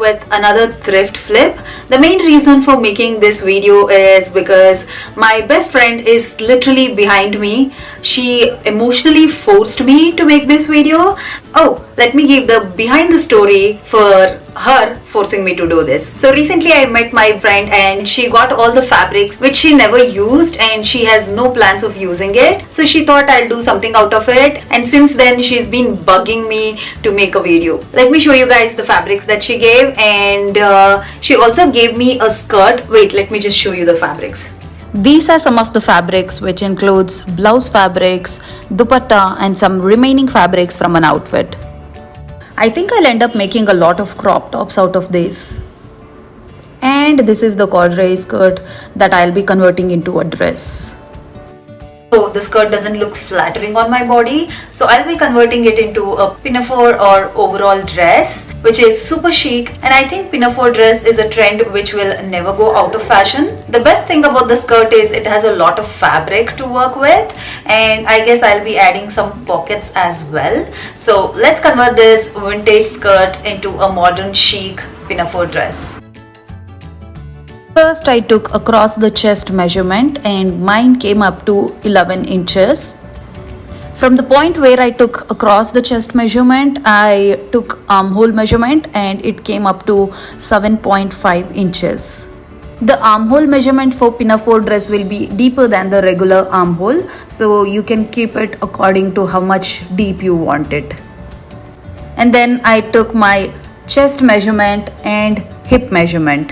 with another thrift flip. The main reason for making this video is because my best friend is literally behind me. She emotionally forced me to make this video. Oh, let me give the behind the story for her forcing me to do this. So recently I met my friend and she got all the fabrics which she never used and she has no plans of using it. So she thought I'll do something out of it, and since then she's been bugging me to make a video. Let me show you guys the fabrics that she gave, and she also gave me a skirt. Wait, let me just show you the fabrics. These are some of the fabrics, which includes blouse fabrics, dupatta and some remaining fabrics from an outfit. I think I'll end up making a lot of crop tops out of this. And this is the corduroy skirt that I'll be converting into a dress. So the skirt doesn't look flattering on my body, so I'll be converting it into a pinafore or overall dress, which is super chic, and I think pinafore dress is a trend which will never go out of fashion. The best thing about the skirt is it has a lot of fabric to work with, and I guess I'll be adding some pockets as well. So let's convert this vintage skirt into a modern chic pinafore dress. First, I took across the chest measurement and mine came up to 11 inches. From the point where I took across the chest measurement, I took armhole measurement and it came up to 7.5 inches. The armhole measurement for pinafore dress will be deeper than the regular armhole, so you can keep it according to how much deep you want it. And then I took my chest measurement and hip measurement.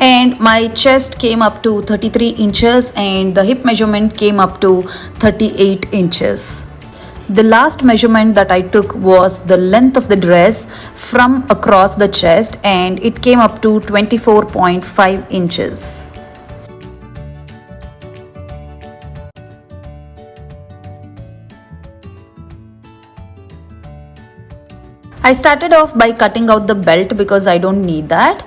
And my chest came up to 33 inches and the hip measurement came up to 38 inches. The last measurement that I took was the length of the dress from across the chest, and it came up to 24.5 inches. I started off by cutting out the belt because I don't need that.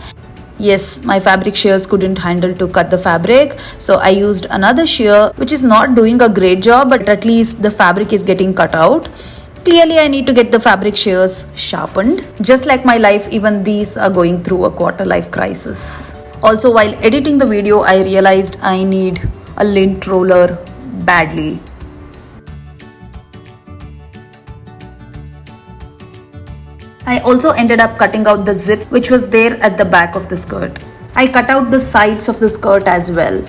Yes, my fabric shears couldn't handle to cut the fabric, so I used another shear which is not doing a great job, but at least the fabric is getting cut out. Clearly I need to get the fabric shears sharpened. Just like my life, even these are going through a quarter life crisis. Also, while editing the video, I realized I need a lint roller badly. I also ended up cutting out the zip which was there at the back of the skirt. I cut out the sides of the skirt as well.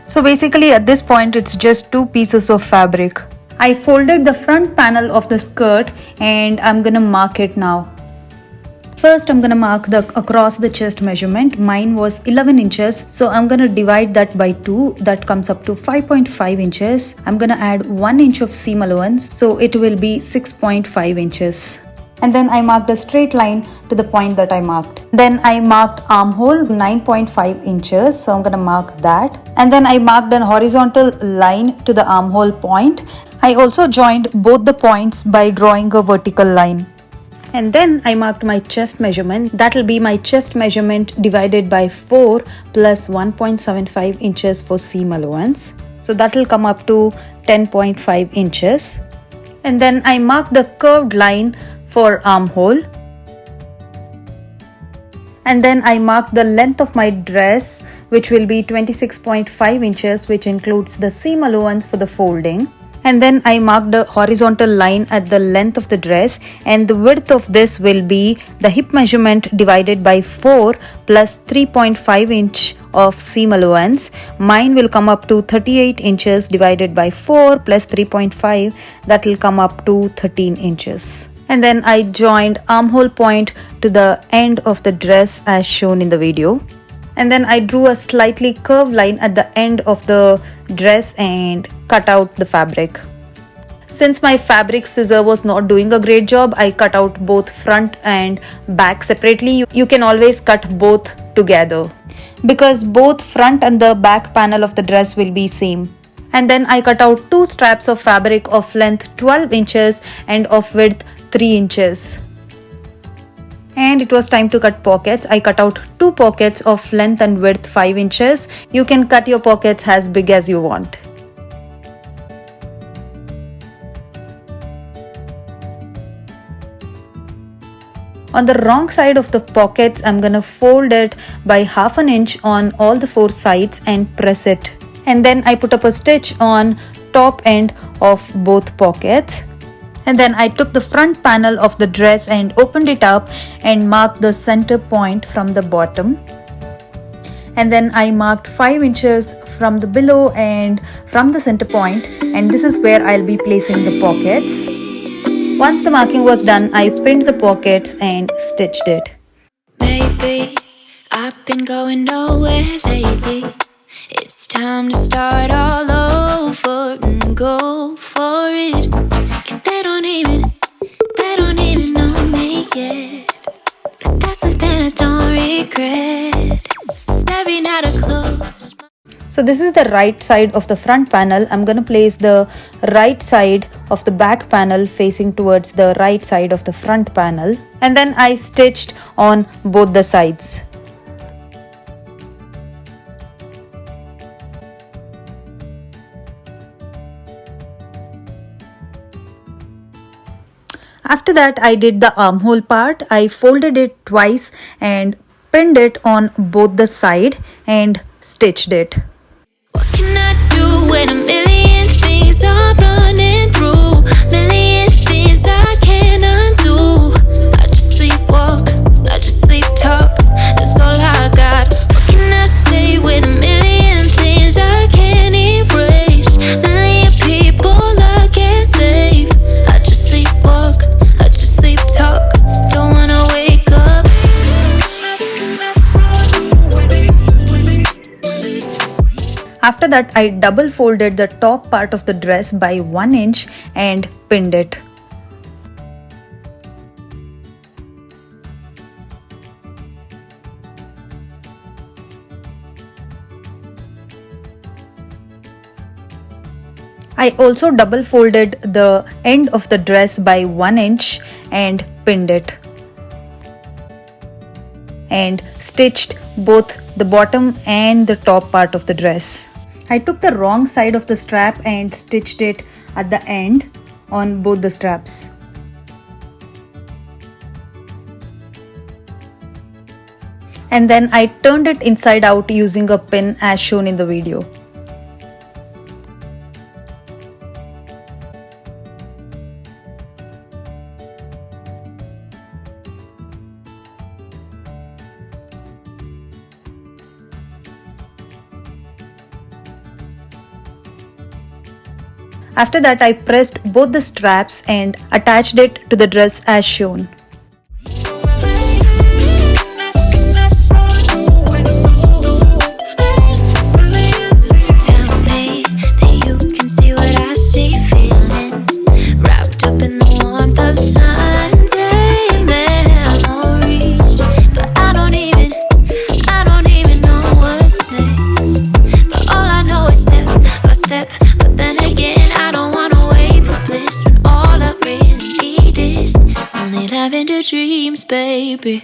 So basically at this point it's just two pieces of fabric. I folded the front panel of the skirt and I'm gonna mark it now. First, I'm gonna mark the across the chest measurement. Mine was 11 inches, so I'm gonna divide that by 2. That comes up to 5.5 inches. I'm gonna add 1 inch of seam allowance, so it will be 6.5 inches. And then I marked a straight line to the point that I marked. Then I marked armhole 9.5 inches, so I'm gonna mark that. And then I marked an horizontal line to the armhole point. I also joined both the points by drawing a vertical line. And then I marked my chest measurement. That will be my chest measurement divided by 4 plus 1.75 inches for seam allowance. So that will come up to 10.5 inches. And then I marked a curved line for armhole. And then I marked the length of my dress, which will be 26.5 inches, which includes the seam allowance for the folding. And then I marked a horizontal line at the length of the dress, and the width of this will be the hip measurement divided by 4 plus 3.5 inch of seam allowance. Mine will come up to 38 inches divided by 4 plus 3.5, that will come up to 13 inches. And then I joined armhole point to the end of the dress as shown in the video. And then I drew a slightly curved line at the end of the dress and cut out the fabric. Since my fabric scissor was not doing a great job, I cut out both front and back separately. You can always cut both together because both front and the back panel of the dress will be same. And then I cut out two straps of fabric of length 12 inches and of width 3 inches. And it was time to cut pockets. I cut out two pockets of length and width 5 inches. You can cut your pockets as big as you want. On the wrong side of the pockets, I'm gonna fold it by 1/2 inch on all the 4 sides and press it. And then I put up a stitch on top end of both pockets. And then I took the front panel of the dress and opened it up and marked the center point from the bottom. And then I marked 5 inches from the below and from the center point, and this is where I'll be placing the pockets. Once the marking was done, I pinned the pockets and stitched it. Maybe I've been going nowhere lately. It's time to start all over and go for it. 'Cause they don't even know me yet. But that's something I don't regret. Every night I close. So this is the right side of the front panel. I'm gonna place the right side of the back panel facing towards the right side of the front panel. And then I stitched on both the sides. After that, I did the armhole part. I folded it twice and pinned it on both the side and stitched it. What can I do when a million things are running through? Million things I can't undo. I just sleepwalk, I just sleep talk. That's all I got. What can I say with a million things I can't erase? Million people I can't save. I just sleepwalk, I just sleep talk. Don't wanna wake up. After that, I double folded the top part of the dress by 1 inch and pinned it. I also double folded the end of the dress by 1 inch and pinned it. And stitched both the bottom and the top part of the dress. I took the wrong side of the strap and stitched it at the end on both the straps. And then I turned it inside out using a pin as shown in the video. After that, I pressed both the straps and attached it to the dress as shown. Tell me that you can see what I see, feeling wrapped up in the warmth of Sunday memories. But I don't even know what's next. But all I know is step by step. But then again, I don't wanna wait for bliss when all I really need is only lavender dreams, baby.